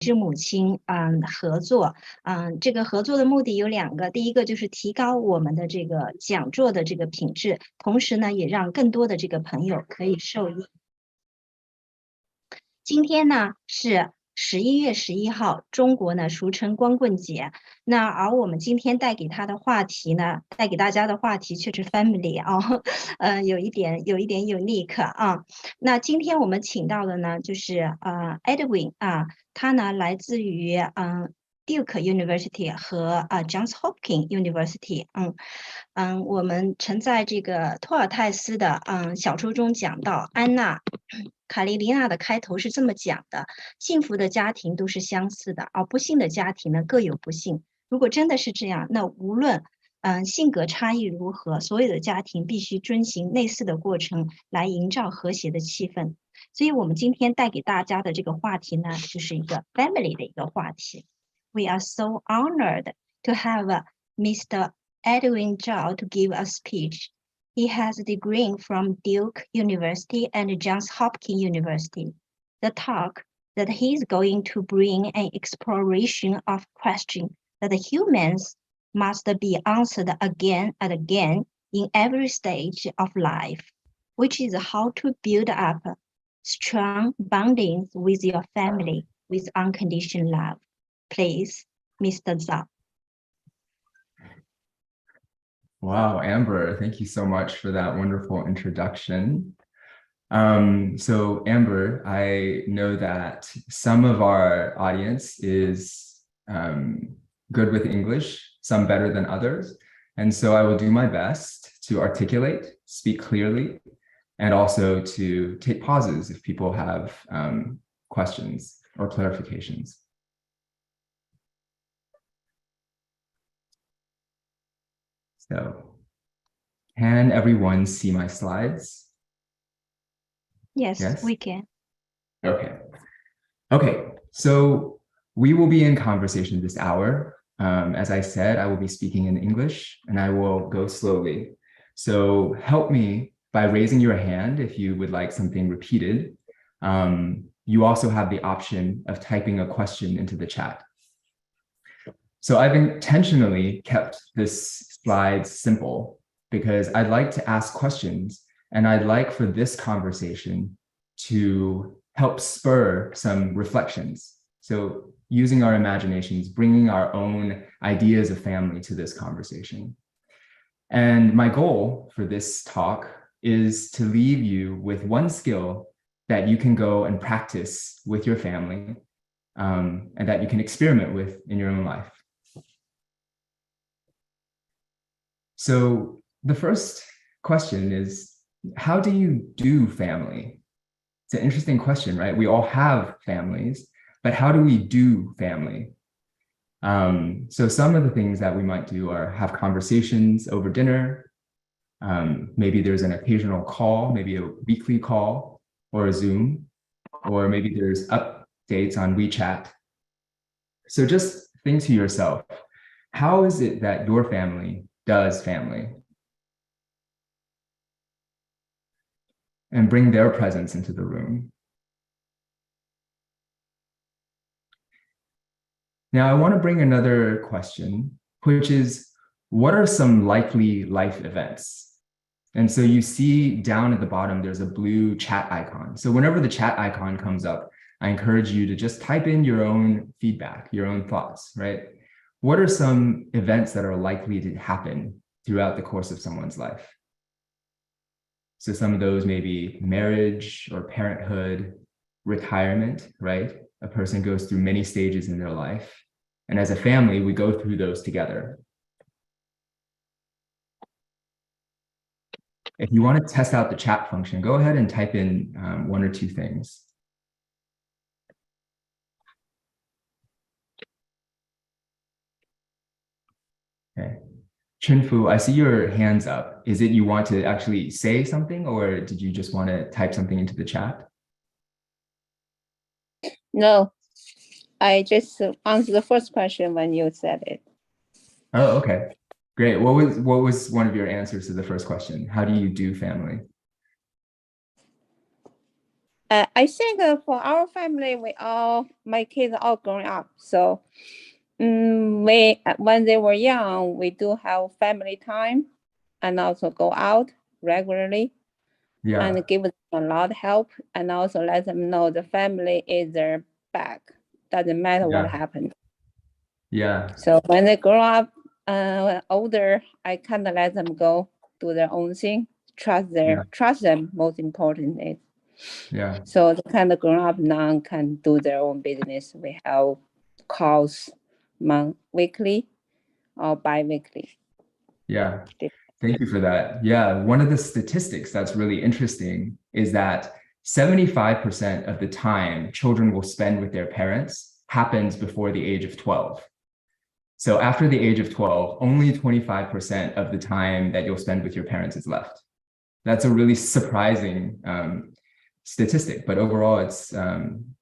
是母亲合作。这个合作的目的有2个，第一个就是提高我们的这个讲座的这个品质，同时呢也让更多的这个朋友可以受益。今天呢是11月11号，中国呢俗称光棍节。那而我们今天带给大家的话题却是 family 有一点 unique 啊。那今天我们请到的呢就是Edwin 他呢来自于Duke University 和Johns Hopkins University。我们曾在这个托尔泰斯的小说中讲到，安娜卡列琳娜的开头是这么讲的：幸福的家庭都是相似的，而不幸的家庭呢各有不幸。如果真的是这样，那无论性格差异如何，所有的家庭必须遵循类似的过程来营造和谐的气氛。所以我们今天带给大家的这个话题呢，就是一个 family 的一个话题。We are so honored to have Mr. Edwin Zhao to give a speech. He has a degree from Duke University and Johns Hopkins University. The talk that he is going to bring an exploration of questions that humans must be answered again and again in every stage of life, which is how to build up strong bondings with your family with unconditional love. Please, Mr. Zhao. Wow, Amber, thank you so much for that wonderful introduction. So Amber, I know that some of our audience is good with English, some better than others. And so I will do my best to articulate, speak clearly, and also to take pauses if people have questions or clarifications. So, can everyone see my slides? Yes, we can. Okay, so we will be in conversation this hour. As I said, I will be speaking in English and I will go slowly. So help me by raising your hand if you would like something repeated. You also have the option of typing a question into the chat. So I've intentionally kept this slide simple because I'd like to ask questions and I'd like for this conversation to help spur some reflections. So using our imaginations, bringing our own ideas of family to this conversation. And my goal for this talk is to leave you with one skill that you can go and practice with your family and that you can experiment with in your own life. So the first question is, how do you do family? It's an interesting question, right? We all have families, but how do we do family? So some of the things that we might do are have conversations over dinner. Maybe there's an occasional call, maybe a weekly call or a Zoom, or maybe there's updates on WeChat. So just think to yourself, how is it that your family does family? And bring their presence into the room. Now, I want to bring another question, which is, what are some likely life events? And so you see down at the bottom, there's a blue chat icon. So whenever the chat icon comes up, I encourage you to just type in your own feedback, your own thoughts, right? What are some events that are likely to happen throughout the course of someone's life? So some of those may be marriage or parenthood, retirement, right? A person goes through many stages in their life. And as a family, we go through those together. If you want to test out the chat function, go ahead and type in 1 or 2 things. Okay. Chinfu, I see your hands up. Is it you want to actually say something, or did you just want to type something into the chat? No, I just answered the first question when you said it. Oh, okay. Great. What was one of your answers to the first question? How do you do family? I think for our family, my kids all grown up. So when they were young, we do have family time and also go out regularly and give them a lot of help and also let them know the family is their back. Doesn't matter what happened. Yeah. So when they grow up older, I kind of let them go do their own thing. Trust them. Most important is. Yeah. So the kind of grown up now can do their own business. We have calls weekly or bi-weekly. Yeah. Thank you for that. Yeah. One of the statistics that's really interesting is that 75% of the time children will spend with their parents happens before the age of 12. So after the age of 12, only 25% of the time that you'll spend with your parents is left. That's a really surprising statistic, but overall it's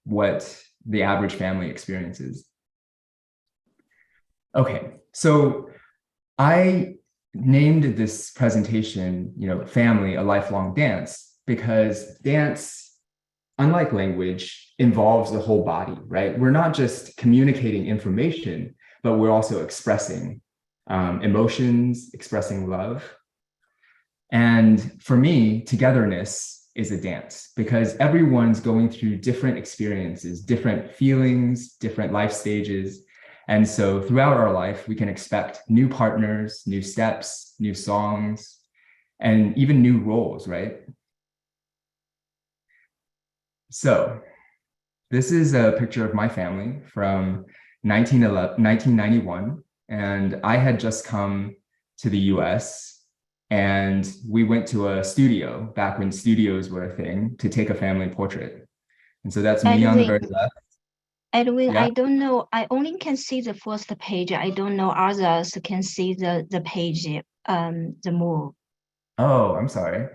what the average family experiences. Okay, so I named this presentation, Family, a Lifelong Dance, because dance, unlike language, involves the whole body, right? We're not just communicating information, but we're also expressing emotions, expressing love. And for me, togetherness is a dance because everyone's going through different experiences, different feelings, different life stages. And so throughout our life, we can expect new partners, new steps, new songs, and even new roles, right? So this is a picture of my family from 1991. And I had just come to the US and we went to a studio back when studios were a thing to take a family portrait. And so that's me on the very left. Edwin, I don't know. I only can see the first page. I don't know others can see the page, the move. Oh, I'm sorry.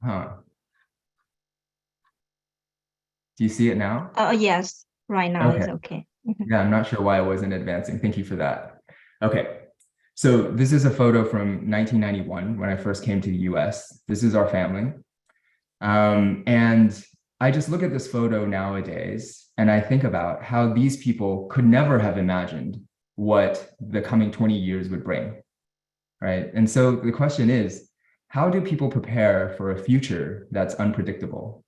Huh. Do you see it now? Oh, yes. Right now it's okay. Yeah, I'm not sure why it wasn't advancing. Thank you for that. Okay. So this is a photo from 1991 when I first came to the US. This is our family. And I just look at this photo nowadays and I think about how these people could never have imagined what the coming 20 years would bring, right? And so the question is, how do people prepare for a future that's unpredictable?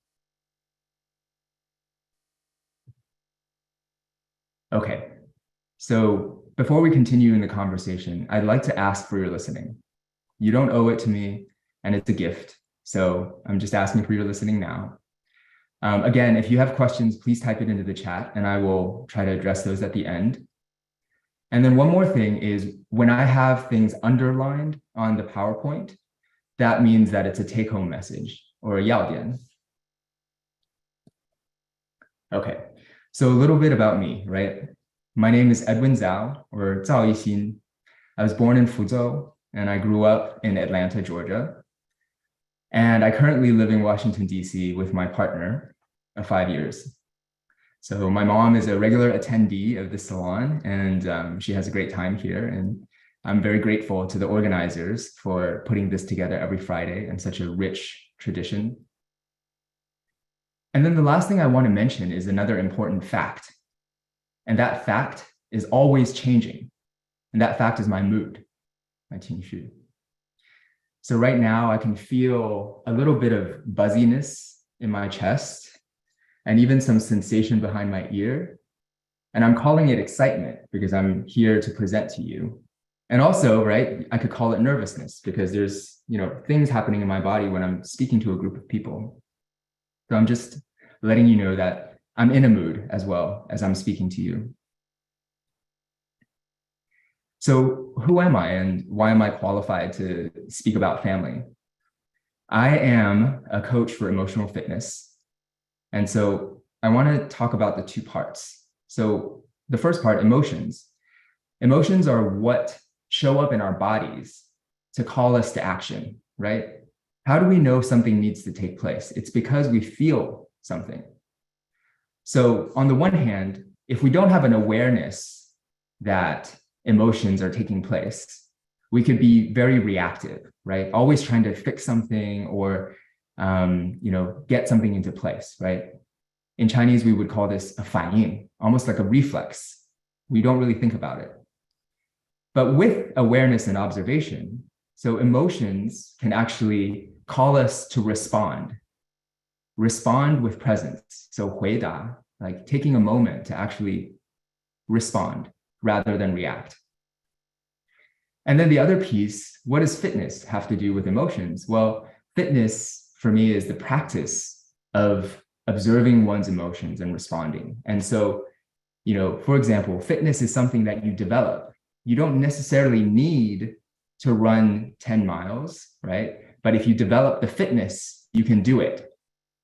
Okay, so before we continue in the conversation, I'd like to ask for your listening. You don't owe it to me, and it's a gift. So I'm just asking for your listening now. Again, if you have questions, please type it into the chat and I will try to address those at the end. And then one more thing is when I have things underlined on the PowerPoint, that means that it's a take-home message or a 要点. Okay, so a little bit about me, right? My name is Edwin Zhao, or Zhao Yixin. I was born in Fuzhou and I grew up in Atlanta, Georgia. And I currently live in Washington, D.C. with my partner of 5 years. So my mom is a regular attendee of the salon and she has a great time here. And I'm very grateful to the organizers for putting this together every Friday in such a rich tradition. And then the last thing I want to mention is another important fact. And that fact is always changing. And that fact is my mood, my 情绪. So right now I can feel a little bit of buzziness in my chest and even some sensation behind my ear. And I'm calling it excitement because I'm here to present to you. And also, right, I could call it nervousness because there's, things happening in my body when I'm speaking to a group of people. So I'm just letting you know that I'm in a mood as well as I'm speaking to you. So who am I and why am I qualified to speak about family? I am a coach for emotional fitness. And so I want to talk about the two parts. So the first part, emotions. Emotions are what show up in our bodies to call us to action, right? How do we know something needs to take place? It's because we feel something. So on the one hand, if we don't have an awareness that emotions are taking place, we could be very reactive, right? Always trying to fix something or get something into place, right? In Chinese, we would call this a 反应, almost like a reflex. We don't really think about it. But with awareness and observation, so emotions can actually call us to respond with presence. So 回答, like taking a moment to actually respond rather than react. And then the other piece, what does fitness have to do with emotions? Well, fitness for me is the practice of observing one's emotions and responding. And so, for example, fitness is something that you develop. You don't necessarily need to run 10 miles, right? But if you develop the fitness, you can do it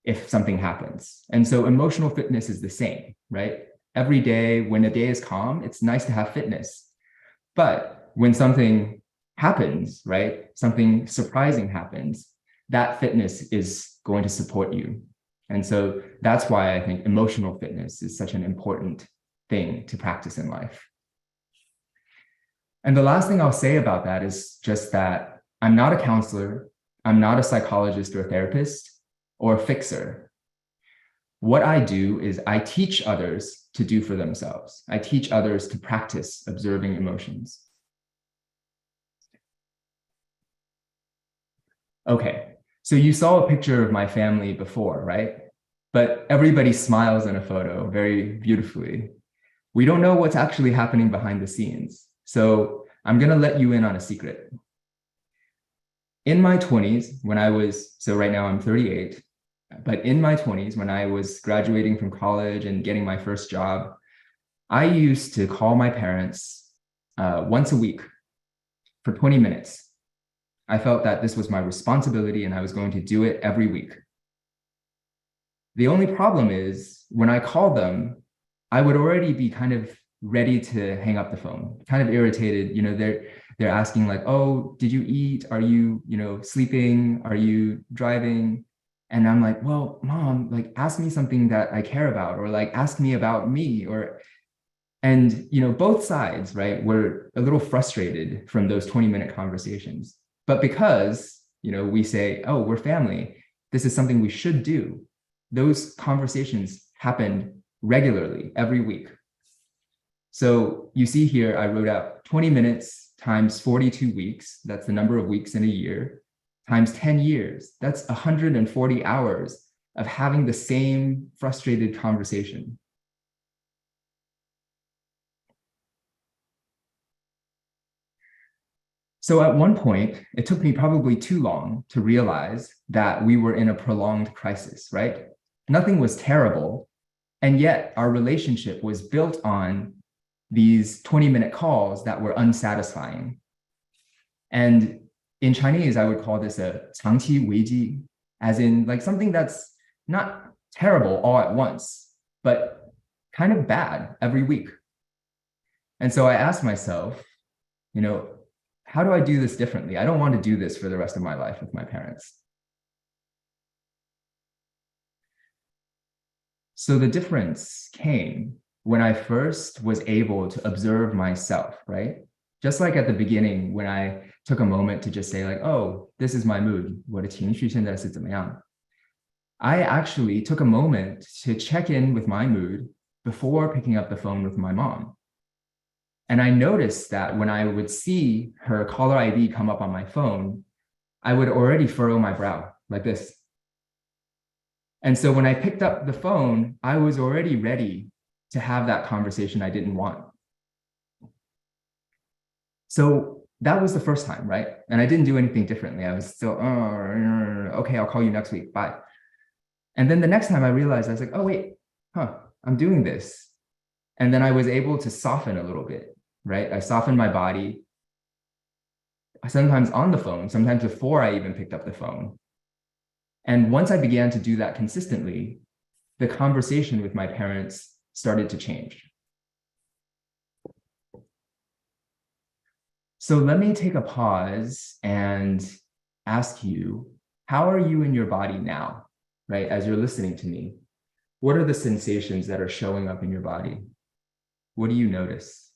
if something happens. And so emotional fitness is the same, right? Every day, when a day is calm, it's nice to have fitness. But when something happens, right? Something surprising happens, that fitness is going to support you. And so that's why I think emotional fitness is such an important thing to practice in life. And the last thing I'll say about that is just that I'm not a counselor, I'm not a psychologist or a therapist or a fixer. What I do is I teach others to do for themselves. I teach others to practice observing emotions. Okay, so you saw a picture of my family before, right? But everybody smiles in a photo very beautifully. We don't know what's actually happening behind the scenes. So I'm going to let you in on a secret. In my 20s, so right now I'm 38, but in my 20s, when I was graduating from college and getting my first job, I used to call my parents once a week for 20 minutes. I felt that this was my responsibility and I was going to do it every week. The only problem is when I called them, I would already be kind of ready to hang up the phone, kind of irritated. They're asking like, oh, did you eat? Are you, sleeping? Are you driving? And I'm like, well, mom, like ask me something that I care about, or like ask me about me, and both sides, right, were a little frustrated from those 20-minute conversations. But because, we say, oh, we're family, this is something we should do. Those conversations happened regularly every week. So you see here, I wrote out 20 minutes times 42 weeks. That's the number of weeks in a year, times 10 years. That's 140 hours of having the same frustrated conversation. So at one point, it took me probably too long to realize that we were in a prolonged crisis, right? Nothing was terrible. And yet our relationship was built on these 20-minute calls that were unsatisfying. And in Chinese, I would call this a 长期危机, as in like something that's not terrible all at once, but kind of bad every week. And so I asked myself, how do I do this differently? I don't want to do this for the rest of my life with my parents. So the difference came when I first was able to observe myself, right? Just like at the beginning, when I took a moment to just say like, oh, this is my mood. 我的情绪现在是怎么样? I actually took a moment to check in with my mood before picking up the phone with my mom. And I noticed that when I would see her caller ID come up on my phone, I would already furrow my brow like this. And so when I picked up the phone, I was already ready to have that conversation I didn't want. So that was the first time, right? And I didn't do anything differently. I was still, okay, I'll call you next week, bye. And then the next time I realized, I was like, oh wait, I'm doing this. And then I was able to soften a little bit, right? I softened my body, sometimes on the phone, sometimes before I even picked up the phone. And once I began to do that consistently, the conversation with my parents started to change. So let me take a pause and ask you, how are you in your body now, right? As you're listening to me, what are the sensations that are showing up in your body? What do you notice?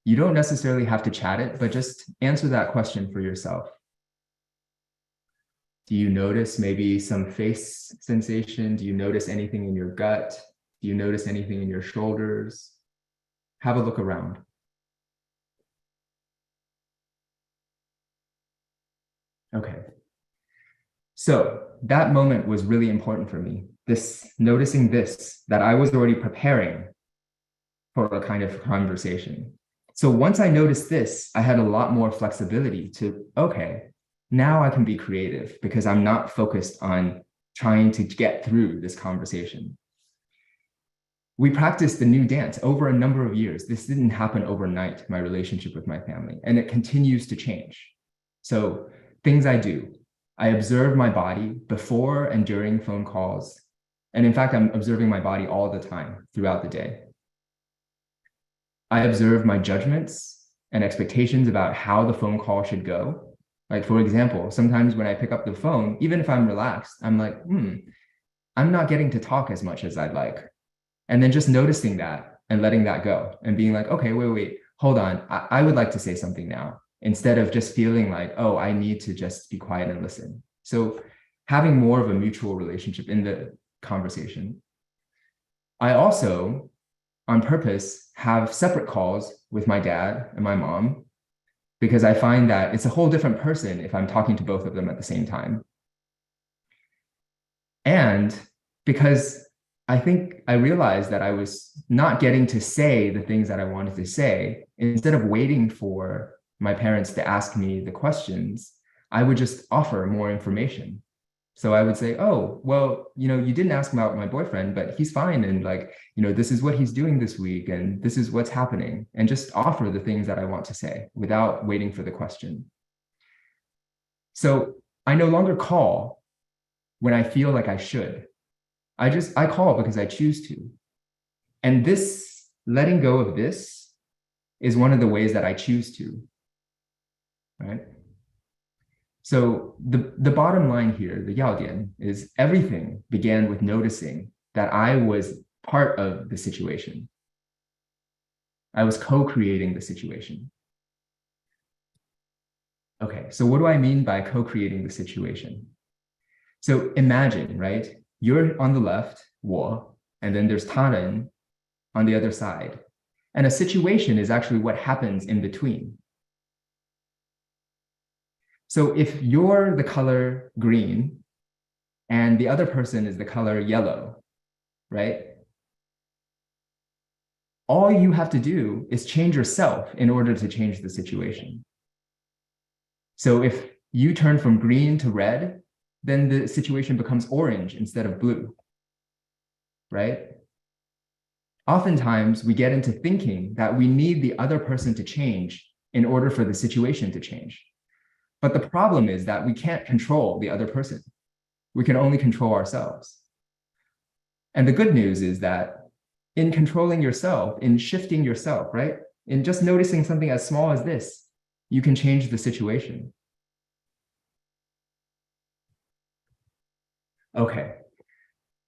You don't necessarily have to chat it, but just answer that question for yourself. Do you notice maybe some face sensation? Do you notice anything in your gut? Do you notice anything in your shoulders? Have a look around. Okay. So that moment was really important for me. Noticing this, that I was already preparing for a kind of conversation. So once I noticed this, I had a lot more flexibility to, okay, now I can be creative because I'm not focused on trying to get through this conversation. We practiced the new dance over a number of years. This didn't happen overnight, my relationship with my family, and it continues to change. So things I do, I observe my body before and during phone calls. And in fact, I'm observing my body all the time throughout the day. I observe my judgments and expectations about how the phone call should go. Like, for example, sometimes when I pick up the phone, even if I'm relaxed, I'm like, I'm not getting to talk as much as I'd like. And then just noticing that and letting that go and being like, okay, wait, hold on. I would like to say something now, instead of just feeling like, oh, I need to just be quiet and listen. So having more of a mutual relationship in the conversation. I also, on purpose, have separate calls with my dad and my mom, because I find that it's a whole different person if I'm talking to both of them at the same time. And because I think I realized that I was not getting to say the things that I wanted to say, instead of waiting for my parents to ask me the questions, I would just offer more information. So I would say, oh, well, you didn't ask about my boyfriend, but he's fine. And like, this is what he's doing this week. And this is what's happening. And just offer the things that I want to say without waiting for the question. So I no longer call when I feel like I should. I call because I choose to. And this, letting go of this, is one of the ways that I choose to, right? So the bottom line here, the 要点, is everything began with noticing that I was part of the situation. I was co-creating the situation. Okay, so what do I mean by co-creating the situation? So imagine, right? You're on the left, 我, and then there's 他人 on the other side. And a situation is actually what happens in between. So if you're the color green and the other person is the color yellow, right? All you have to do is change yourself in order to change the situation. So if you turn from green to red, then the situation becomes orange instead of blue, right? Oftentimes we get into thinking that we need the other person to change in order for the situation to change. But the problem is that we can't control the other person. We can only control ourselves. And the good news is that in controlling yourself, in shifting yourself, right? In just noticing something as small as this, you can change the situation. Okay,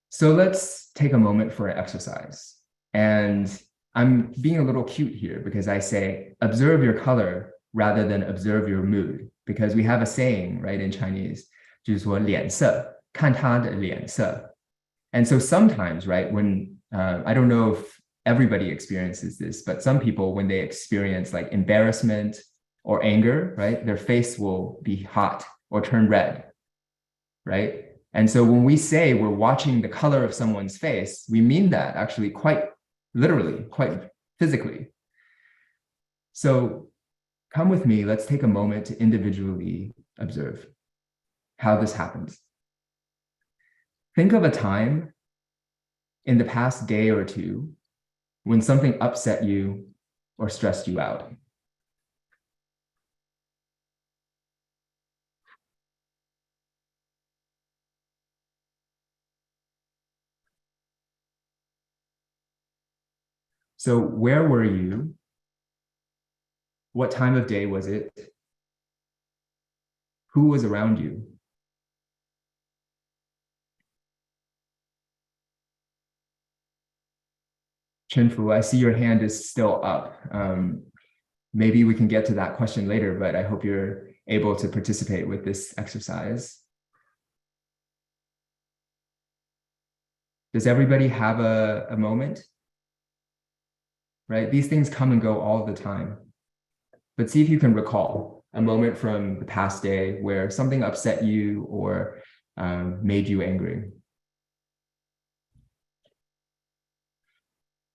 so let's take a moment for an exercise. And I'm being a little cute here because I say, observe your color rather than observe your mood. Because we have a saying, right, in Chinese, 就是说脸色，看他的脸色. And so sometimes, right, when, I don't know if everybody experiences this, but some people, when they experience like embarrassment or anger, right, their face will be hot or turn red, right? And so when we say we're watching the color of someone's face, we mean that actually quite literally, quite physically. So come with me, let's take a moment to individually observe how this happens. Think of a time in the past day or two when something upset you or stressed you out. So where were you? What time of day was it? Who was around you? Chenfu, I see your hand is still up. Maybe we can get to that question later, but I hope you're able to participate with this exercise. Does everybody have a moment? Right? These things come and go all the time. But see if you can recall a moment from the past day where something upset you or made you angry.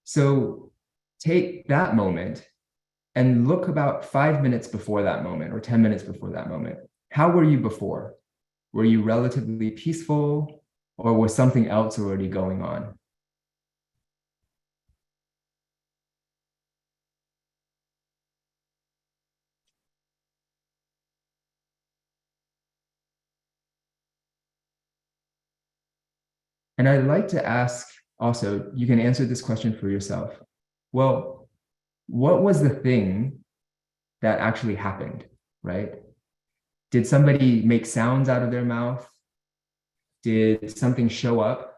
So take that moment and look about 5 minutes before that moment or 10 minutes before that moment. How were you before? Were you relatively peaceful, or was something else already going on? And I'd like to ask also, you can answer this question for yourself. Well, what was the thing that actually happened, right? Did somebody make sounds out of their mouth? Did something show up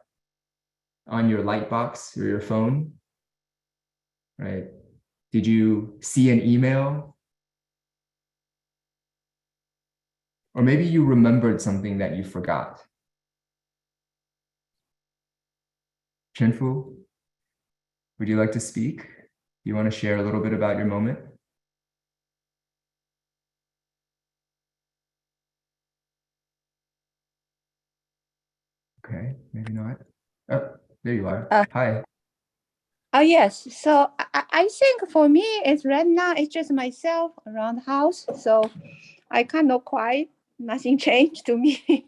on your light box or your phone, right? Did you see an email? Or maybe you remembered something that you forgot. Chenfu, would you like to speak? Do you want to share a little bit about your moment? Okay, maybe not. Oh, there you are. Hi. Oh, yes. So I think for me, it's right now, it's just myself around the house. So I kind of quiet. Nothing changed to me.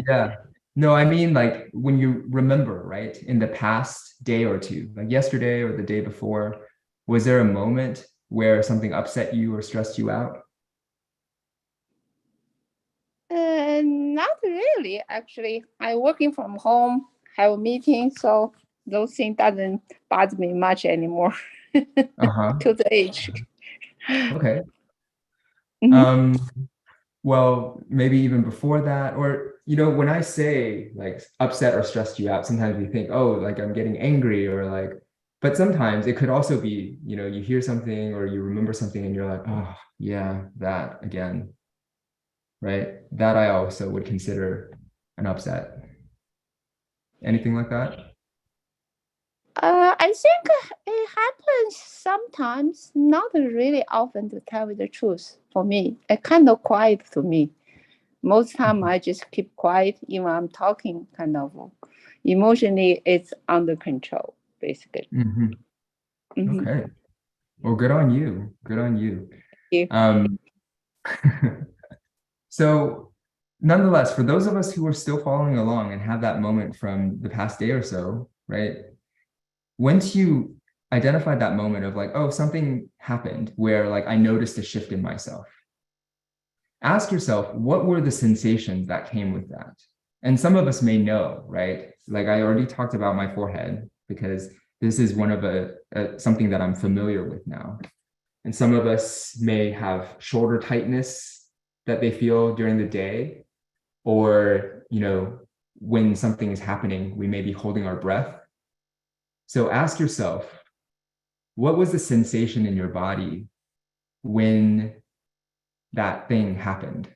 Yeah. No, I mean, like when you remember, right, in the past day or two, like yesterday or the day before, was there a moment where something upset you or stressed you out? Not really, actually. I'm working from home, have a meeting, so those things doesn't bother me much anymore to the age. Okay. Mhm. Well, maybe even before that, or, you know, when I say like upset or stressed you out, sometimes we think, oh, like I'm getting angry or like, but sometimes it could also be, you know, you hear something or you remember something and you're like, oh, yeah, that again, right? That I also would consider an upset. Anything like that? I think it happens sometimes, not really often, to tell you the truth for me. It kind of quiet to me. Most time I just keep quiet, even I'm talking kind of emotionally, it's under control, basically. Okay. Well, good on you. Good on you. Yeah. So nonetheless, for those of us who are still following along and have that moment from the past day or so, right? Once you identify that moment of like, oh, something happened where like I noticed a shift in myself, ask yourself, what were the sensations that came with that? And some of us may know, right? Like I already talked about my forehead because this is one of something that I'm familiar with now. And some of us may have shoulder tightness that they feel during the day, or, you know, when something is happening, we may be holding our breath. So ask yourself, what was the sensation in your body when that thing happened?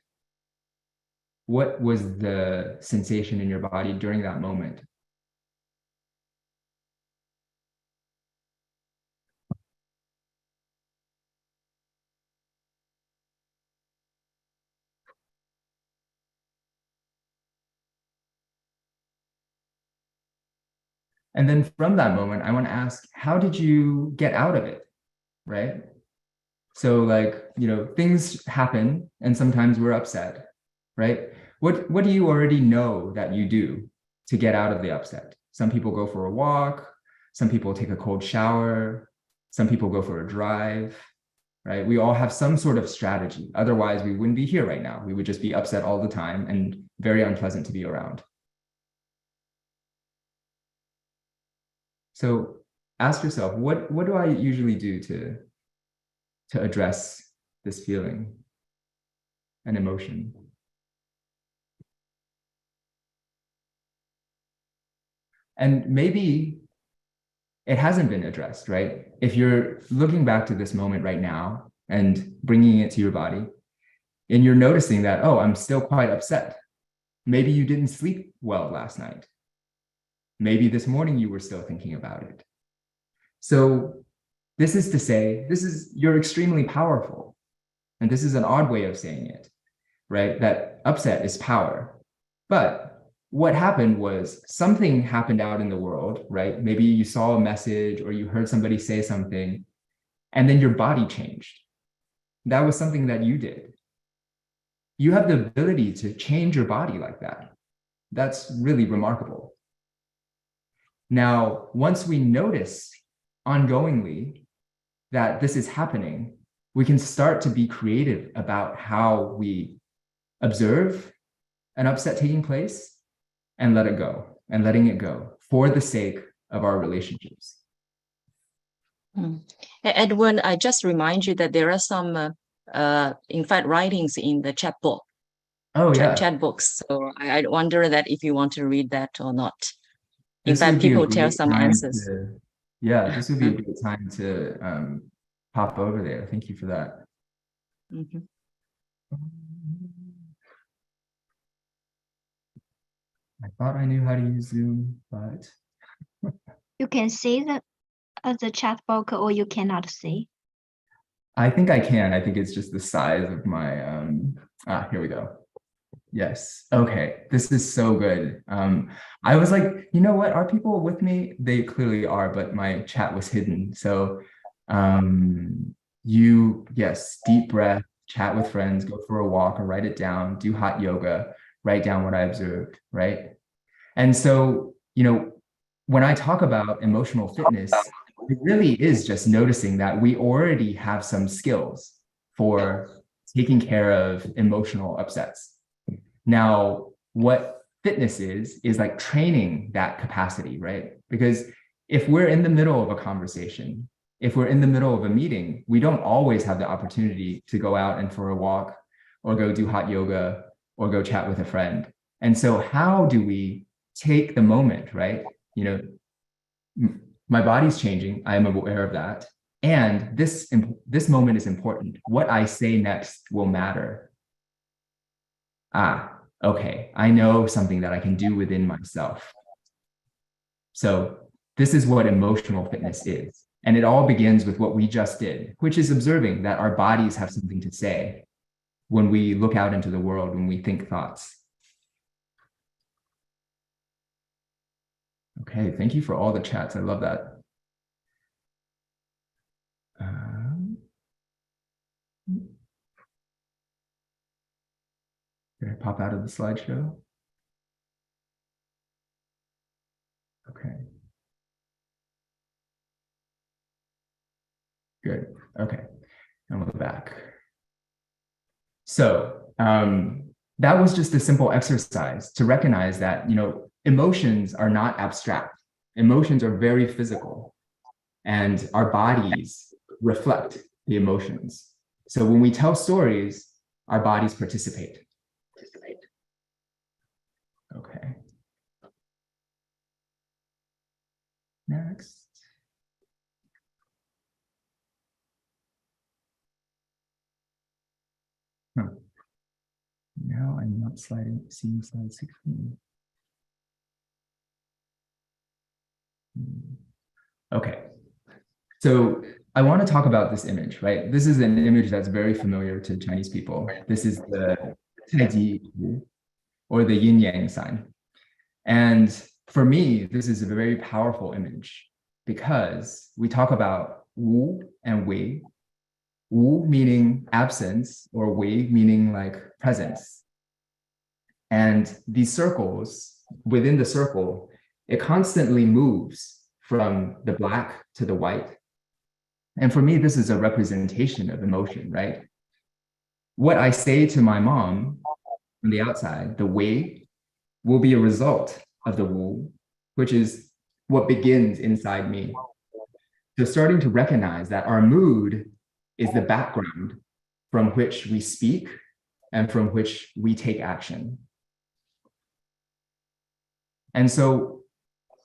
What was the sensation in your body during that moment? And then from that moment, I want to ask, how did you get out of it, right? So like, you know, things happen and sometimes we're upset, right? What do you already know that you do to get out of the upset? Some people go for a walk, some people take a cold shower, some people go for a drive, right? We all have some sort of strategy. Otherwise, we wouldn't be here right now. We would just be upset all the time and very unpleasant to be around. So ask yourself, what do I usually do to address this feeling and emotion? And maybe it hasn't been addressed, right? If you're looking back to this moment right now and bringing it to your body, and you're noticing that, oh, I'm still quite upset. Maybe you didn't sleep well last night. Maybe this morning you were still thinking about it. So this is to say, you're extremely powerful. And this is an odd way of saying it, right? That upset is power. But what happened was something happened out in the world, right? Maybe you saw a message or you heard somebody say something, and then your body changed. That was something that you did. You have the ability to change your body like that. That's really remarkable. Now, once we notice ongoingly that this is happening, we can start to be creative about how we observe an upset taking place and let it go, and letting it go for the sake of our relationships. Edwin, I just remind you that there are some, in fact, writings in the chat book. Oh, yeah. Chat books. So I wonder that if you want to read that or not. In This fact, would be a people tell great some time answers. This would be a great time to pop over there. Thank you for that. Mhm. I thought I knew how to use Zoom, but You can see the chat box, or you cannot see. I think I can. I think it's just the size of my, here we go. Yes. Okay. This is so good. I was like, you know what? Are people with me? They clearly are, but my chat was hidden. So yes, deep breath, chat with friends, go for a walk or write it down, do hot yoga, write down what I observed, right? And so, when I talk about emotional fitness, it really is just noticing that we already have some skills for taking care of emotional upsets. Now, what fitness is like training that capacity, right? Because if we're in the middle of a conversation, if we're in the middle of a meeting, we don't always have the opportunity to go out and for a walk or go do hot yoga or go chat with a friend. And so how do we take the moment, right? My body's changing. I am aware of that. And this moment is important. What I say next will matter. Okay, I know something that I can do within myself. So this is what emotional fitness is. And it all begins with what we just did, which is observing that our bodies have something to say when we look out into the world, when we think thoughts. Okay, thank you for all the chats. I love that. Did I pop out of the slideshow? Okay. Good. Okay. And we're back. So that was just a simple exercise to recognize that, emotions are not abstract. Emotions are very physical, and our bodies reflect the emotions. So when we tell stories, our bodies participate. Okay. Next. Now I'm not seeing slide 16. Okay. So I want to talk about this image, right? This is an image that's very familiar to Chinese people. This is the Taiji or the yin yang sign. And for me, this is a very powerful image because we talk about wu and wei. Wu meaning absence, or wei meaning like presence. And these circles, within the circle, it constantly moves from the black to the white. And for me, this is a representation of emotion, right? What I say to my mom from the outside, the wei, will be a result of the wu, which is what begins inside me. So starting to recognize that our mood is the background from which we speak and from which we take action. And so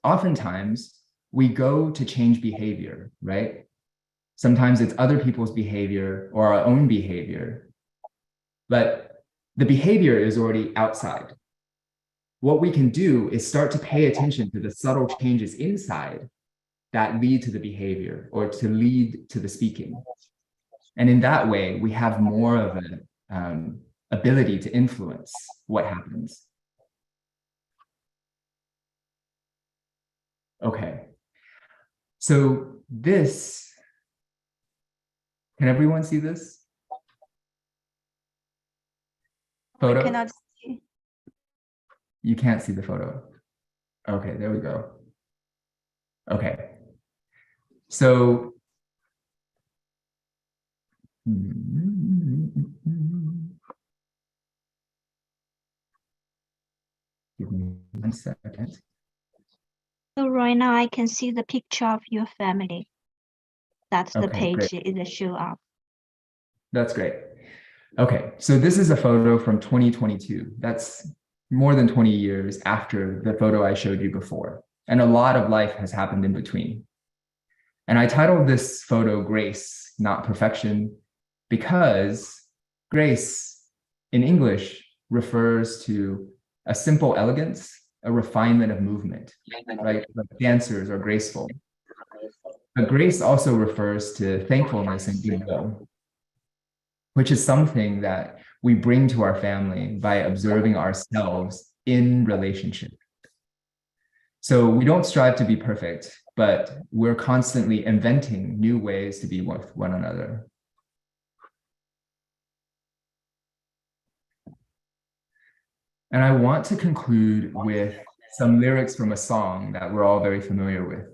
oftentimes we go to change behavior, right? Sometimes it's other people's behavior or our own behavior, but the behavior is already outside. what we can do is start to pay attention to the subtle changes inside that lead to the behavior or to lead to the speaking. And in that way, we have more of an ability to influence what happens. Okay. So this, can everyone see this photo? We cannot see. You can't see the photo. Okay, there we go. Okay. So give me 1 second. So right now I can see the picture of your family. That's the Okay, page great. it show up. That's great. Okay, so this is a photo from 2022. That's more than 20 years after the photo I showed you before. And a lot of life has happened in between. And I titled this photo Grace, Not Perfection, because grace in English refers to a simple elegance, a refinement of movement, right? Like dancers are graceful. But grace also refers to thankfulness and goodwill, which is something that we bring to our family by observing ourselves in relationship. So we don't strive to be perfect, but we're constantly inventing new ways to be with one another. And I want to conclude with some lyrics from a song that we're all very familiar with.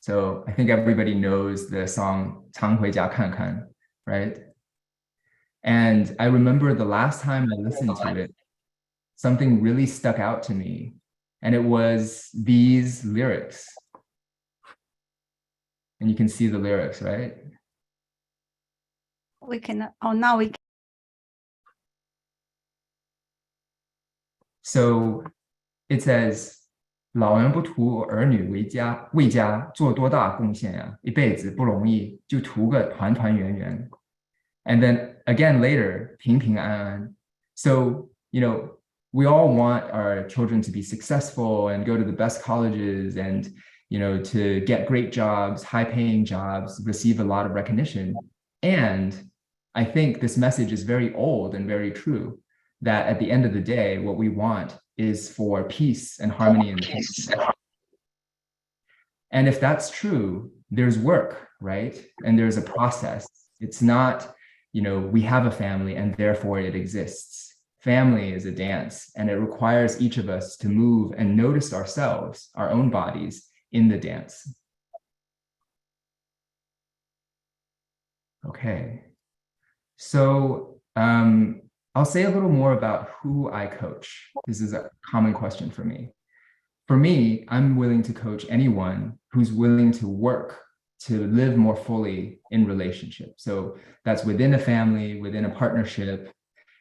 So I think everybody knows the song 常回家看看, right? And I remember the last time I listened to it, something really stuck out to me. And it was these lyrics. And you can see the lyrics, right? We can, oh, now we can. So it says, 老人不图儿女为家做多大贡献呀，一辈子不容易，就图个团团圆圆。And then again later, 平平安安. So, we all want our children to be successful and go to the best colleges and, to get great jobs, high-paying jobs, receive a lot of recognition. And I think this message is very old and very true, that at the end of the day, what we want is for peace and harmony in the family. And if that's true, there's work, right? And there's a process. It's not, we have a family and therefore it exists. Family is a dance, and it requires each of us to move and notice ourselves, our own bodies, in the dance. Okay. So I'll say a little more about who I coach. This is a common question for me. For me, I'm willing to coach anyone who's willing to work to live more fully in relationship. So that's within a family, within a partnership,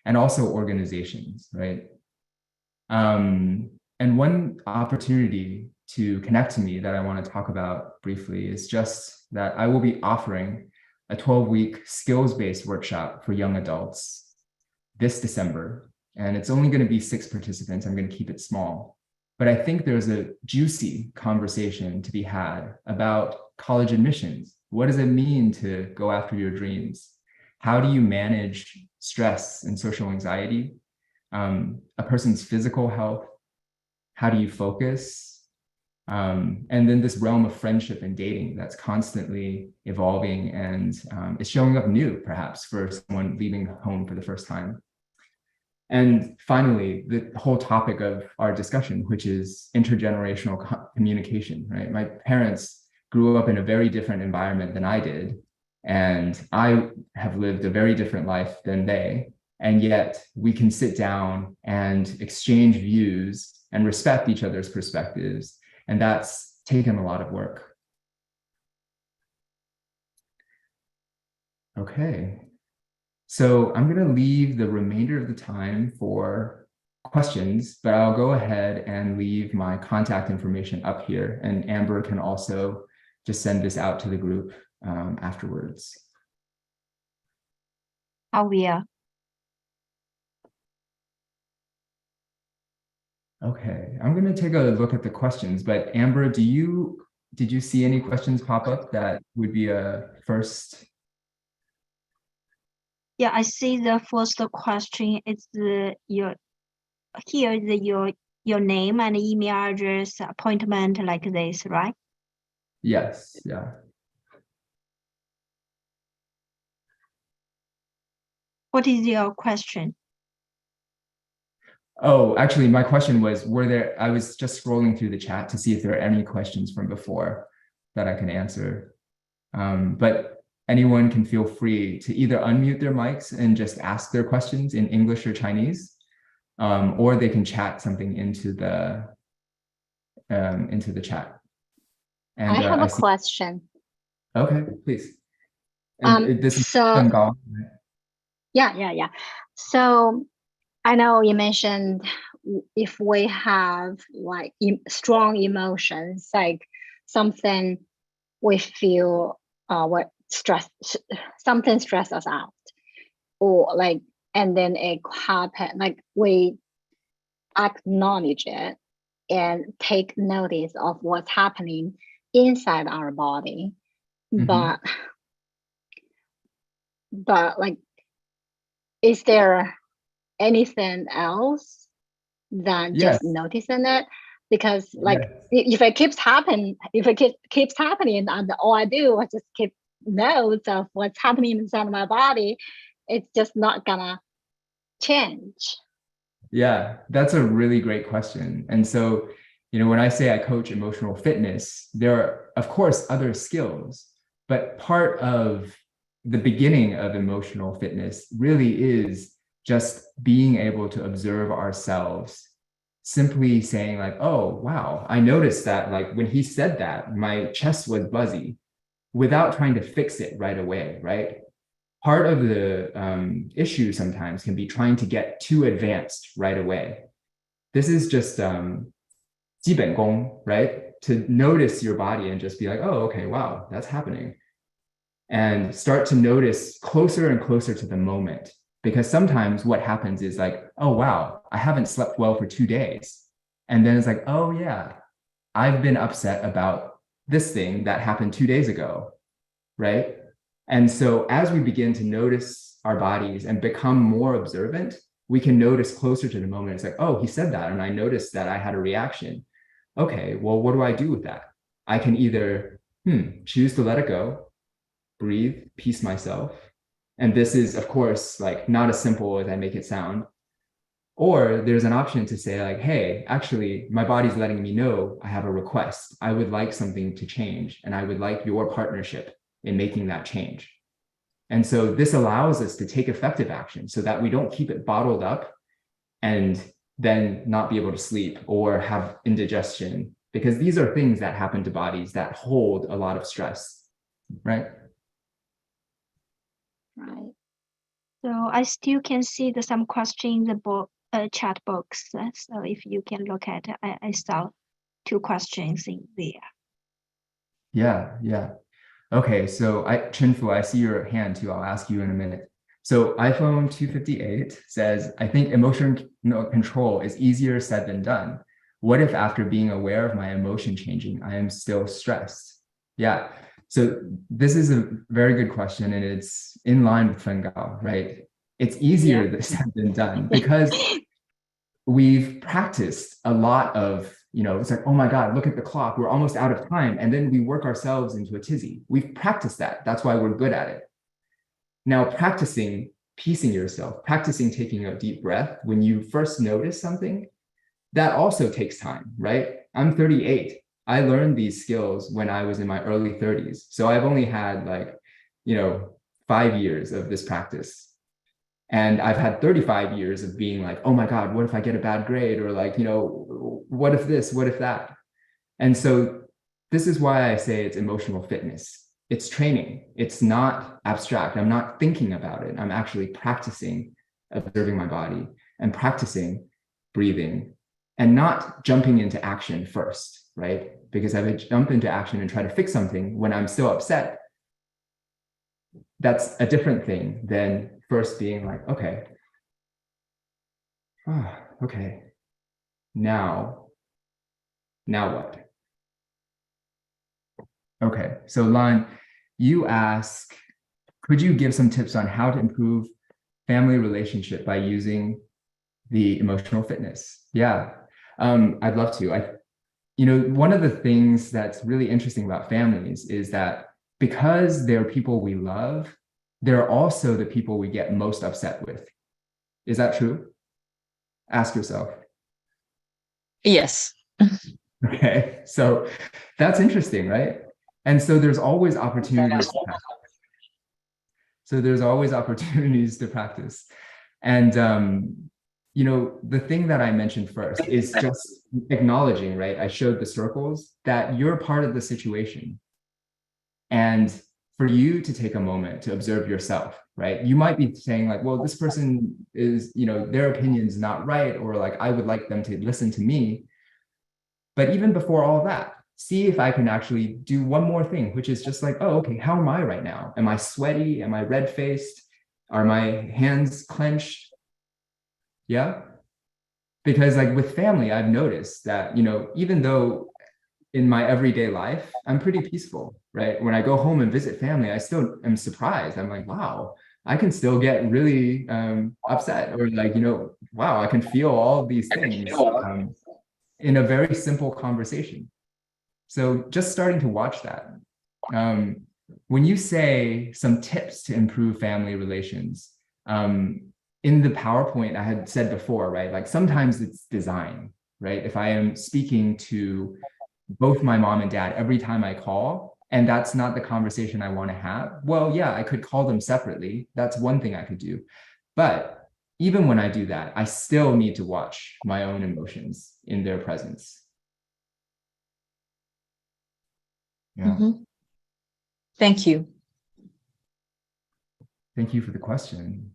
and also organizations, right? And one opportunity to connect to me that I want to talk about briefly is just that I will be offering a 12-week skills-based workshop for young adults this December. And it's only going to be 6 participants. I'm going to keep it small. But I think there's a juicy conversation to be had about college admissions. What does it mean to go after your dreams? How do you manage stress and social anxiety? A person's physical health? How do you focus? And then this realm of friendship and dating that's constantly evolving and is showing up new, perhaps, for someone leaving home for the first time. And finally, the whole topic of our discussion, which is intergenerational communication, right? My parents grew up in a very different environment than I did, and I have lived a very different life than they, and yet we can sit down and exchange views and respect each other's perspectives, and that's taken a lot of work. Okay. So I'm going to leave the remainder of the time for questions, but I'll go ahead and leave my contact information up here, and Amber can also just send this out to the group afterwards. I will. Okay, I'm going to take a look at the questions, but Amber, did you see any questions pop up that would be a first? Yeah, I see the first question. It's your name and email address, appointment like this, right? Yes, yeah. What is your question? Oh, actually, my question was, I was just scrolling through the chat to see if there are any questions from before that I can answer. But anyone can feel free to either unmute their mics and just ask their questions in English or Chinese, or they can chat something into the chat. And I have a question. Okay, please. And this is Gao. Yeah. So I know you mentioned if we have like strong emotions, like something we feel something stress us out, or like, and then it happen, like we acknowledge it and take notice of what's happening inside our body. Mm-hmm. But like, is there anything else than just noticing it? Because like, if it keeps happening, and all I do is just keep notes of what's happening inside of my body, it's just not gonna change. Yeah, that's a really great question. And so, when I say I coach emotional fitness, there are, of course, other skills, but part of the beginning of emotional fitness really is just being able to observe ourselves, simply saying like, oh, wow, I noticed that like when he said that, my chest was buzzy, without trying to fix it right away, right? Part of the issue sometimes can be trying to get too advanced right away. This is just 基本功, right? To notice your body and just be like, oh, okay, wow, that's happening. And start to notice closer and closer to the moment. Because sometimes what happens is like, oh, wow, I haven't slept well for 2 days. And then it's like, oh, yeah, I've been upset about this thing that happened 2 days ago, right? And so as we begin to notice our bodies and become more observant, we can notice closer to the moment. It's like, oh, he said that, and I noticed that I had a reaction. Okay, well, what do I do with that? I can either choose to let it go, breathe, peace myself. And this is, of course, like not as simple as I make it sound. Or there's an option to say like, hey, actually, my body's letting me know I have a request. I would like something to change, and I would like your partnership in making that change. And so this allows us to take effective action so that we don't keep it bottled up and then not be able to sleep or have indigestion, because these are things that happen to bodies that hold a lot of stress, right? Right. So I still can see some questions in the chat box. So if you can look at it, I saw 2 questions in there. Yeah. Okay, so Chinfu, I see your hand too. I'll ask you in a minute. So iPhone 258 says, I think emotional control is easier said than done. What if after being aware of my emotion changing, I am still stressed? Yeah, so this is a very good question, and it's in line with Fengao, right? It's easier said than done because we've practiced a lot of, it's like, oh my God, look at the clock, we're almost out of time. And then we work ourselves into a tizzy. We've practiced that. That's why we're good at it. Now, practicing piecing yourself, practicing taking a deep breath when you first notice something, that also takes time, right? I'm 38. I learned these skills when I was in my early 30s. So I've only had 5 years of this practice. And I've had 35 years of being like, oh my God, what if I get a bad grade? Or what if this, what if that? And so this is why I say it's emotional fitness. It's training. It's not abstract. I'm not thinking about it. I'm actually practicing observing my body and practicing breathing and not jumping into action first, right? Because if I jump into action and try to fix something when I'm still upset, that's a different thing than first being like, okay, Now what? Okay, so Lan, you ask, could you give some tips on how to improve family relationship by using the emotional fitness? Yeah, I'd love to. One of the things that's really interesting about families is that because they're people we love, they're also the people we get most upset with. Is that true? Ask yourself. Yes. Okay, so that's interesting, right? And so there's always opportunities to practice. And, the thing that I mentioned first is just acknowledging, right? I showed the circles that you're part of the situation. And for you to take a moment to observe yourself, right? You might be saying like, well, this person is, their opinion is not right, or like, I would like them to listen to me. But even before all that, see if I can actually do one more thing, which is just like, oh, okay, how am I right now? Am I sweaty? Am I red-faced? Are my hands clenched? Yeah. Because like with family, I've noticed that, even though in my everyday life, I'm pretty peaceful, right? When I go home and visit family, I still am surprised. I'm like, wow, I can still get really upset, or like, wow, I can feel all these things in a very simple conversation. So just starting to watch that. When you say some tips to improve family relations, in the PowerPoint, I had said before, right? Like sometimes it's design, right? If I am speaking to both my mom and dad every time I call, and that's not the conversation I want to have, well, yeah, I could call them separately. That's one thing I could do. But even when I do that, I still need to watch my own emotions in their presence. Yeah. Mm-hmm. Thank you. Thank you for the question.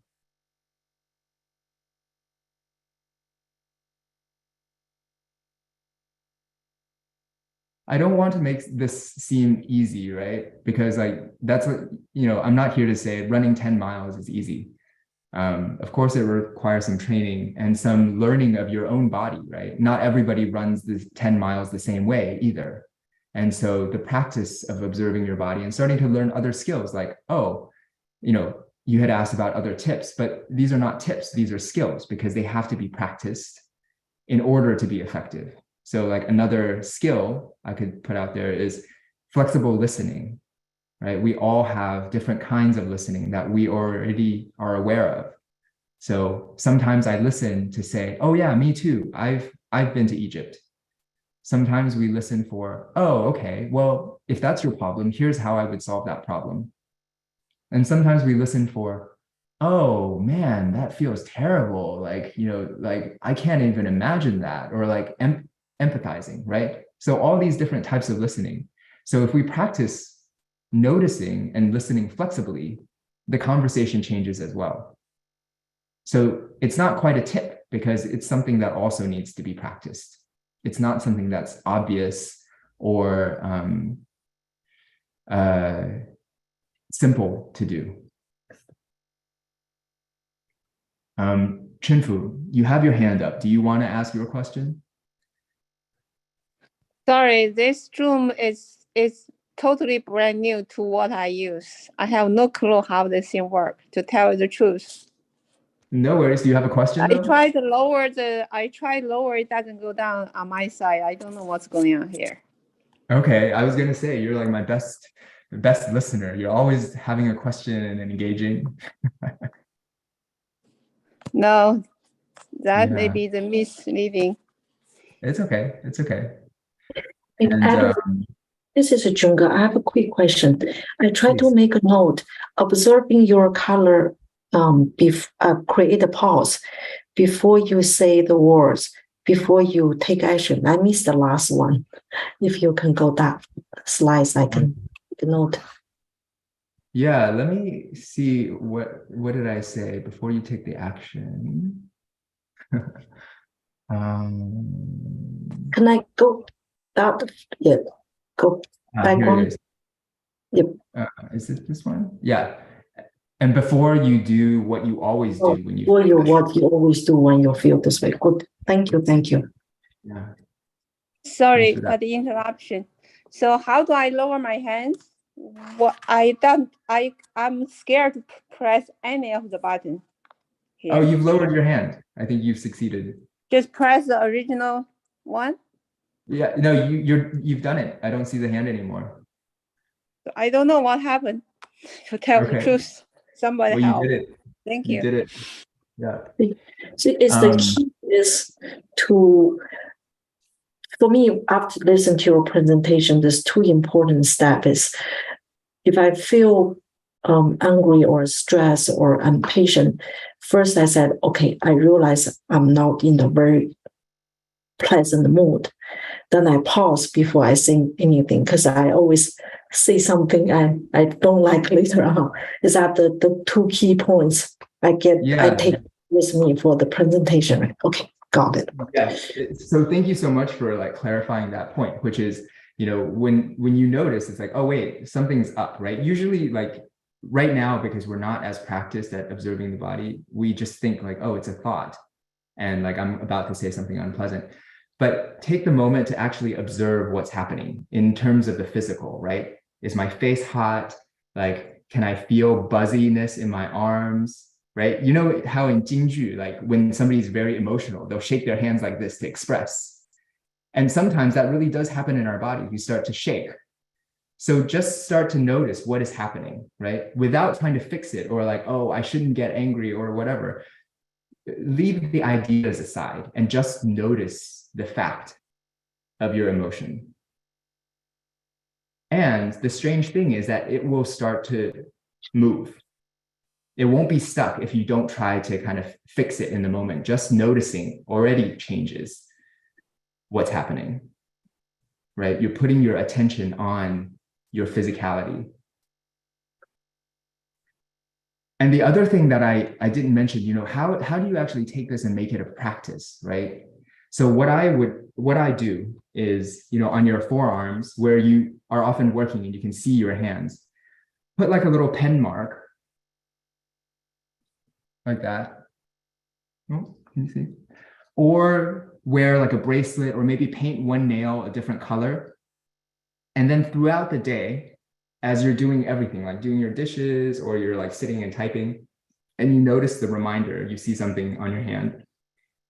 I don't want to make this seem easy, right? Because like, that's what, I'm not here to say running 10 miles is easy. Of course, it requires some training and some learning of your own body, right? Not everybody runs the 10 miles the same way either. And so the practice of observing your body and starting to learn other skills like, oh, you had asked about other tips, but these are not tips, these are skills, because they have to be practiced in order to be effective. So like another skill I could put out there is flexible listening, right? We all have different kinds of listening that we already are aware of. So sometimes I listen to say, oh yeah, me too. I've been to Egypt. Sometimes we listen for, oh, okay, well, if that's your problem, here's how I would solve that problem. And sometimes we listen for, oh man, that feels terrible. Like, like I can't even imagine that, or like empathizing, right? So all these different types of listening. So if we practice noticing and listening flexibly, the conversation changes as well. So it's not quite a tip because it's something that also needs to be practiced. It's not something that's obvious or simple to do. Chinfu, you have your hand up. Do you want to ask your question? Sorry, this room is totally brand new to what I use. I have no clue how this thing works, to tell you the truth. No worries. Do you have a question? I tried lower, it doesn't go down on my side. I don't know what's going on here. Okay, I was gonna say you're like my best listener. You're always having a question and engaging. No, that may be the misleading. It's okay. It's okay. This is Junga. I have a quick question. I try to make a note, observing your color, create a pause before you say the words, before you take action. I missed the last one. If you can go that slides, I can take a note. Yeah, let me see what did I say before you take the action. Can I go that? Yeah, go back one. Yep. Is it this one? Yeah. And before you do what you always do when you what you always do when you feel this way. Good. Thank you. Thank you. Yeah. Sorry Thanks for for that. the interruption. So how do I lower my hands? What I'm scared to press any of the button here. Oh, you've lowered your hand. I think you've succeeded. Just press the original one. Yeah, no, you've done it. I don't see the hand anymore. So I don't know what happened. To tell the truth, somebody help. You did it. Thank you. You did it. Yeah. So it's the key is to, for me, after listening to your presentation, there's two important steps. If I feel angry or stressed or impatient, first I said, okay, I realize I'm not in a very pleasant mood. Then I pause before I say anything, because I always say something I don't like later on. Is that the two key points I take with me for the presentation? Okay, got it. Yeah. So thank you so much for like clarifying that point, which is, you know, when you notice, it's like, oh wait, something's up, right? Usually, like right now, because we're not as practiced at observing the body, we just think like, oh, it's a thought, and like I'm about to say something unpleasant. But take the moment to actually observe what's happening in terms of the physical, right? Is my face hot? Like, can I feel buzziness in my arms, right? You know how in Jingju, like when somebody's very emotional, they'll shake their hands like this to express. And sometimes that really does happen in our body. We start to shake. So just start to notice what is happening, right? Without trying to fix it or like, oh, I shouldn't get angry or whatever. Leave the ideas aside and just notice the fact of your emotion. And the strange thing is that it will start to move. It won't be stuck if you don't try to kind of fix it in the moment. Just noticing already changes what's happening, right? You're putting your attention on your physicality. And the other thing that I didn't mention, you know, how do you actually take this and make it a practice, right? So what I do is, you know, on your forearms where you are often working and you can see your hands, put like a little pen mark like that. Oh, can you see? Or wear like a bracelet, or maybe paint one nail a different color. And then throughout the day, as you're doing everything, like doing your dishes, or you're like sitting and typing, and you notice the reminder, you see something on your hand,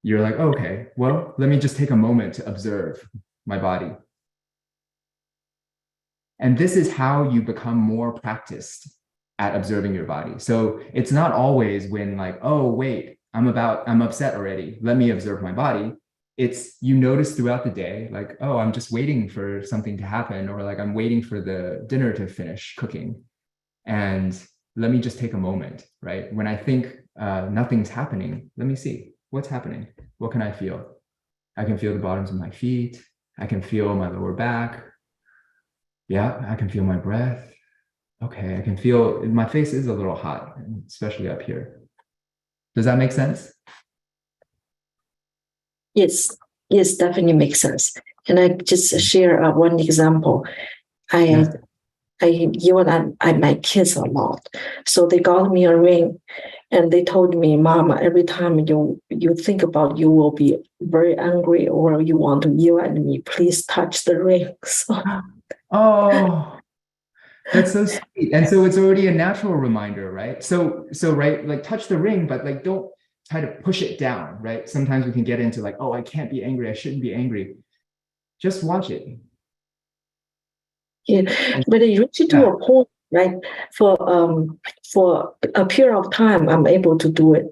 you're like, oh, okay, well, let me just take a moment to observe my body. And this is how you become more practiced at observing your body. So it's not always when like, oh, wait, I'm upset already, let me observe my body. It's you notice throughout the day, like, oh, I'm just waiting for something to happen, or like I'm waiting for the dinner to finish cooking. And let me just take a moment, right? When I think nothing's happening, let me see what's happening. What can I feel? I can feel the bottoms of my feet. I can feel my lower back. Yeah, I can feel my breath. Okay, I can feel my face is a little hot, especially up here. Does that make sense? Yes, definitely makes sense. And I just share one example. I my kids a lot, so they got me a ring, and they told me, "Mama, every time you think about you will be very angry or you want to yell at me, please touch the ring." So, oh, that's so sweet. And so it's already a natural reminder, right? So right, like touch the ring, but like don't try to push it down, right? Sometimes we can get into like, oh, I can't be angry, I shouldn't be angry. Just watch it. Yeah, but it reaches to a point, right? For a period of time, I'm able to do it.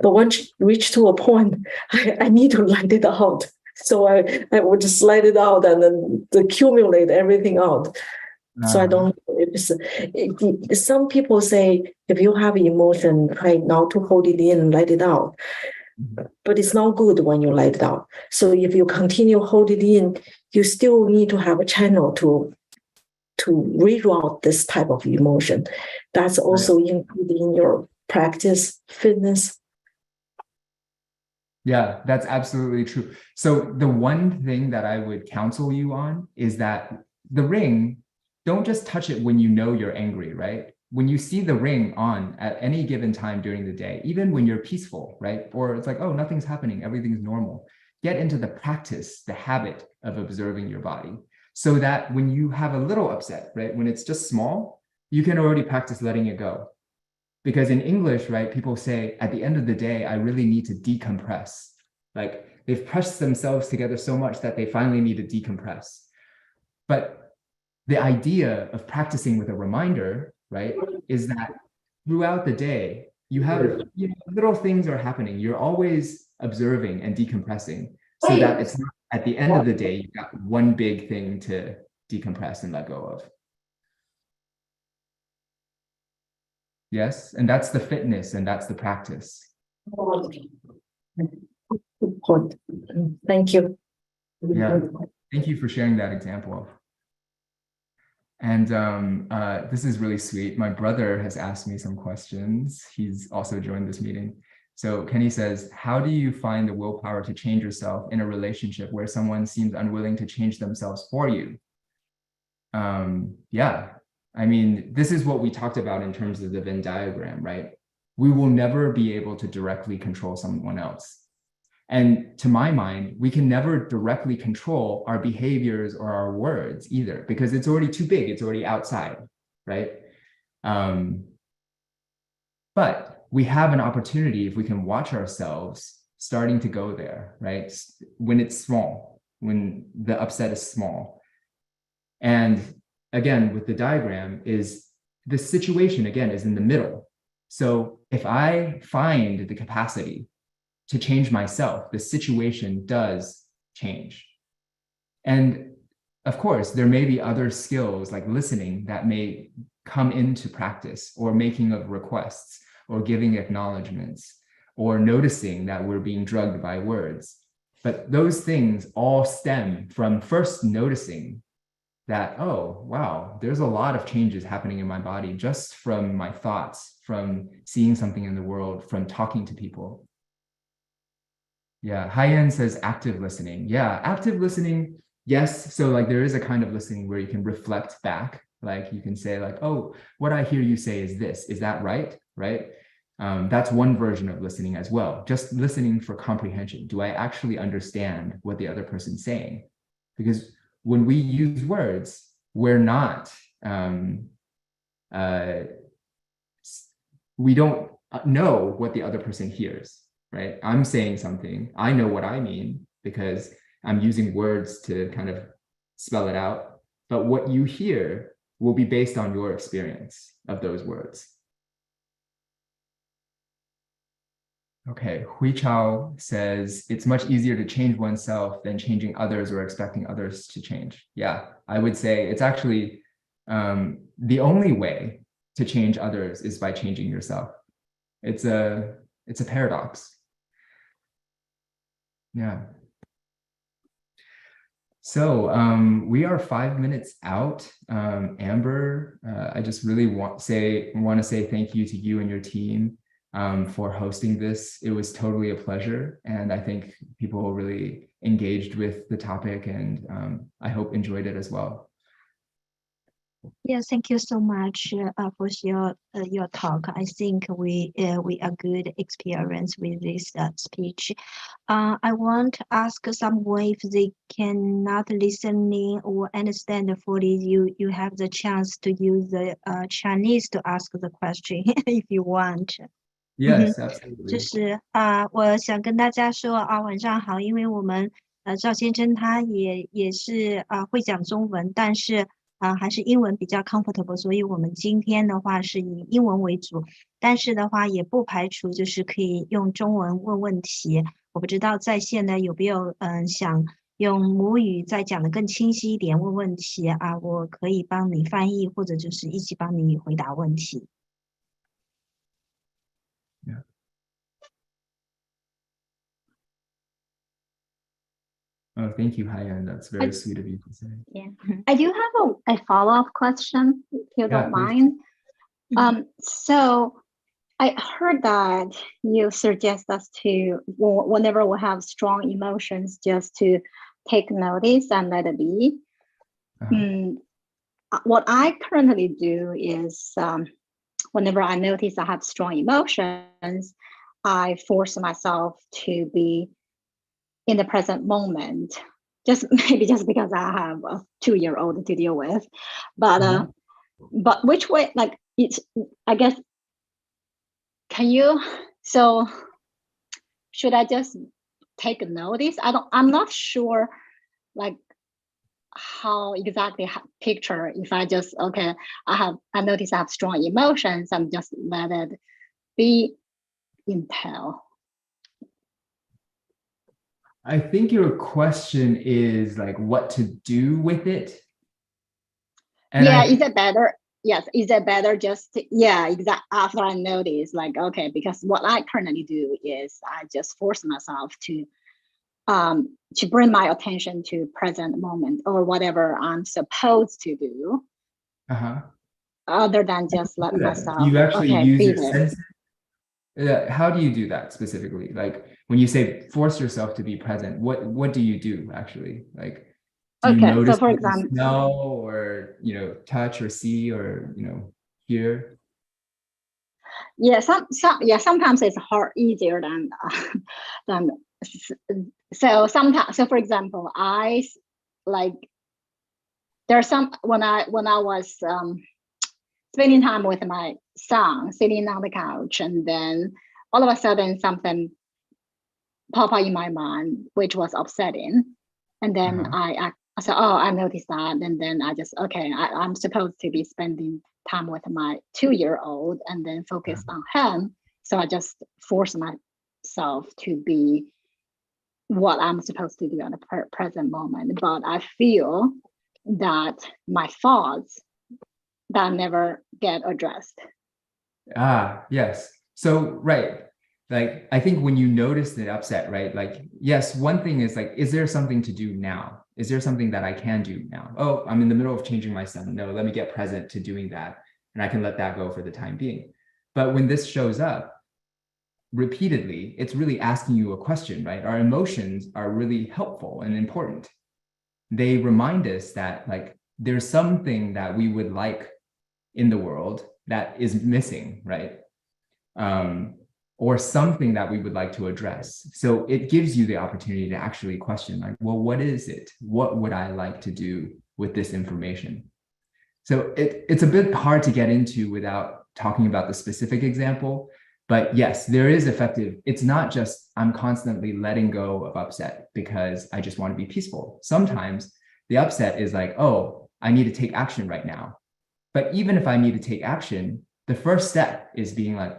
But once you reach to a point, I need to let it out. So I would just let it out and then accumulate everything out. So I don't. Some people say if you have emotion, try not to hold it in and let it out. But it's not good when you let it out. So if you continue hold it in, you still need to have a channel to reroute this type of emotion. That's also included in your practice, fitness. Yeah, that's absolutely true. So the one thing that I would counsel you on is that the ring, don't just touch it when you know you're angry, right? When you see the ring on at any given time during the day, even when you're peaceful, right? Or it's like, oh, nothing's happening, everything's normal. get into the practice, the habit of observing your body, so that when you have a little upset, right, when it's just small, you can already practice letting it go. Because in English, right, people say, at the end of the day, I really need to decompress. Like they've pressed themselves together so much that they finally need to decompress. But the idea of practicing with a reminder, right, is that throughout the day, you have, you know, little things are happening. You're always observing and decompressing, so that it's not at the end of the day, you've got one big thing to decompress and let go of. Yes, and that's the fitness, and that's the practice. Good point. Thank you. Yeah, thank you for sharing that example. And this is really sweet. My brother has asked me some questions. He's also joined this meeting. So Kenny says, how do you find the willpower to change yourself in a relationship where someone seems unwilling to change themselves for you? Yeah, I mean, this is what we talked about in terms of the Venn diagram, right? We will never be able to directly control someone else. And to my mind, we can never directly control our behaviors or our words either, because it's already too big, it's already outside, right? But we have an opportunity, if we can watch ourselves starting to go there, right? When it's small, when the upset is small. And again, with the diagram, is the situation, again, is in the middle. So if I find the capacity to change myself, the situation does change. And of course, there may be other skills like listening that may come into practice, or making of requests, or giving acknowledgements, or noticing that we're being drugged by words. But those things all stem from first noticing that, oh, wow, there's a lot of changes happening in my body just from my thoughts, from seeing something in the world, from talking to people. Yeah, Haiyan says active listening. Yeah, active listening, yes. So like there is a kind of listening where you can reflect back. Like you can say like, oh, what I hear you say is this. Is that right? Right? That's one version of listening as well. Just listening for comprehension. Do I actually understand what the other person's saying? Because when we use words, we're not, we don't know what the other person hears. Right? I'm saying something, I know what I mean because I'm using words to kind of spell it out, but what you hear will be based on your experience of those words. Okay, Hui Chao says, it's much easier to change oneself than changing others or expecting others to change. Yeah, I would say it's actually the only way to change others is by changing yourself. It's a paradox. Yeah. So we are 5 minutes out. Amber, I just really want to say thank you to you and your team for hosting this. It was totally a pleasure, and I think people really engaged with the topic, and I hope enjoyed it as well. Yes, thank you so much for your talk. I think we a good experience with this speech. I want to ask someone if they cannot listen in or understand fully. You have the chance to use the Chinese to ask the question if you want. Yes, absolutely. 就是我想跟大家说晚上好，因为我们赵先生他也是会讲中文，但是还是英文比较 comfortable， 所以我们今天的话是以英文为主，但是的话也不排除就是可以用中文问问题。我不知道在线的有没有想用母语再讲得更清晰一点问问题我可以帮你翻译，或者就是一起帮你回答问题。Yeah. Oh, thank you, Haiyan. That's very sweet of you to say. Yeah, I do have a follow-up question, if you don't mind. So I heard that you suggest us to, whenever we have strong emotions, just to take notice and let it be. What I currently do is, whenever I notice I have strong emotions, I force myself to be in the present moment. Just maybe just because I have a 2-year-old to deal with, but which way? Like it's, I guess. Can you? So should I just take notice? I'm not sure, like how exactly picture. If I just I notice I have strong emotions. I'm just let it be intel. I think your question is like what to do with it. And is it better? Yes, is it better just after I notice, like, okay, because what I currently do is I just force myself to bring my attention to present moment or whatever I'm supposed to do. Other than just let myself. You actually use your there. senses. How do you do that specifically? Like when you say force yourself to be present, what do you do actually? Like, do you notice, so for example, smell or touch or see or hear? Yeah, sometimes it's easier than so sometimes. So for example, I like there's some when I was spending time with my son, sitting on the couch, and then all of a sudden something popped up in my mind, which was upsetting. And then I said, oh, I noticed that. And then I just, I'm supposed to be spending time with my 2-year-old and then focus on him. So I just force myself to be what I'm supposed to do at the present moment. But I feel that my thoughts that never get addressed. Yes. So, right. Like, I think when you notice the upset, right? Like, yes, one thing is like, is there something to do now? Is there something that I can do now? Oh, I'm in the middle of changing my son. No, let me get present to doing that. And I can let that go for the time being. But when this shows up repeatedly, it's really asking you a question, right? Our emotions are really helpful and important. They remind us that like, there's something that we would like in the world that is missing, right? Or something that we would like to address. So it gives you the opportunity to actually question like, well, what is it? What would I like to do with this information? So it's a bit hard to get into without talking about the specific example, but yes, there is effective. It's not just I'm constantly letting go of upset because I just want to be peaceful. Sometimes the upset is like, oh, I need to take action right now. But even if I need to take action, the first step is being like,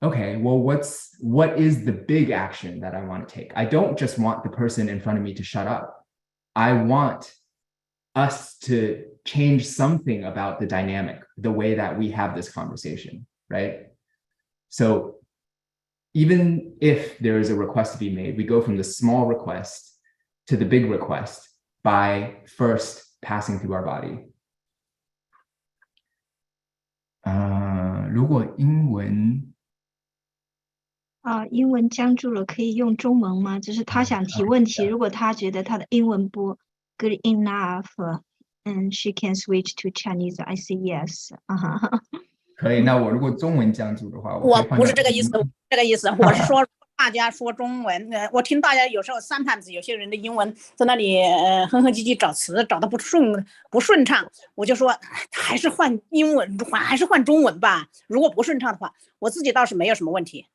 okay, well, what is the big action that I want to take? I don't just want the person in front of me to shut up. I want us to change something about the dynamic, the way that we have this conversation, right? So even if there is a request to be made, we go from the small request to the big request by first passing through our body. 如果英文英文僵住了，可以用中文吗？就是他想提问题，如果他觉得他的英文不 good enough, and she can switch to Chinese. I say yes. 可以，那我如果中文僵住的话，我不是这个意思，这个意思，我是说大家说中文，我听大家有时候 sometimes 有些人的英文在那里哼哼唧唧找词，找的不顺畅，我就说还是换英文，还是换中文吧。如果不顺畅的话，我自己倒是没有什么问题。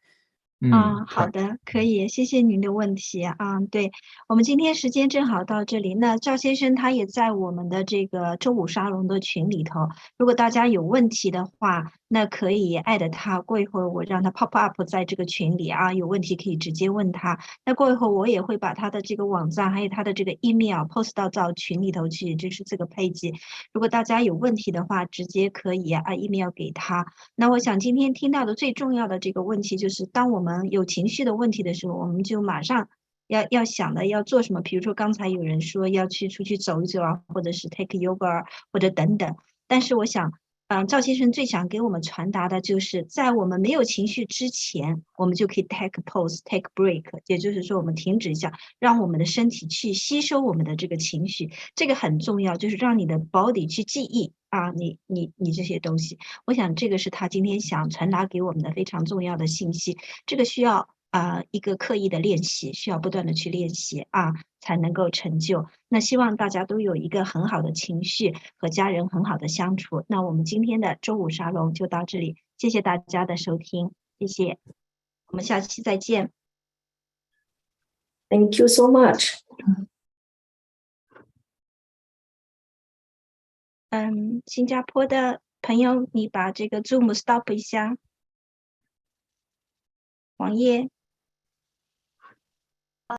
好的，可以，谢谢您的问题对，我们今天时间正好到这里。那赵先生他也在我们的这个周五沙龙的群里头，如果大家有问题的话，那可以艾特他，过一会儿我让他 pop up 在这个群里有问题可以直接问他。那过一会儿我也会把他的这个网站还有他的这个 email post 到群里头去，就是这个page。如果大家有问题的话，直接可以email 给他。那我想今天听到的最重要的这个问题就是，当我们有情绪的问题的时候，我们就马上要想的要做什么。比如说刚才有人说要出去走一走或者是 take yoga 或者等等。但是我想赵先生最想给我们传达的就是在我们没有情绪之前，我们就可以 take pause, take break， 也就是说我们停止一下，让我们的身体去吸收我们的这个情绪，这个很重要，就是让你的 body 去记忆你这些东西。我想这个是他今天想传达给我们的非常重要的信息，这个需要一个刻意的练习，需要不断的去练习才能够成就。那希望大家都有一个很好的情绪，和家人很好的相处。那我们今天的周五沙龙就到这里，谢谢大家的收听，谢谢，我们下期再见。Thank you so much. 新加坡的朋友，你把这个 Zoom stop 一下，王烨。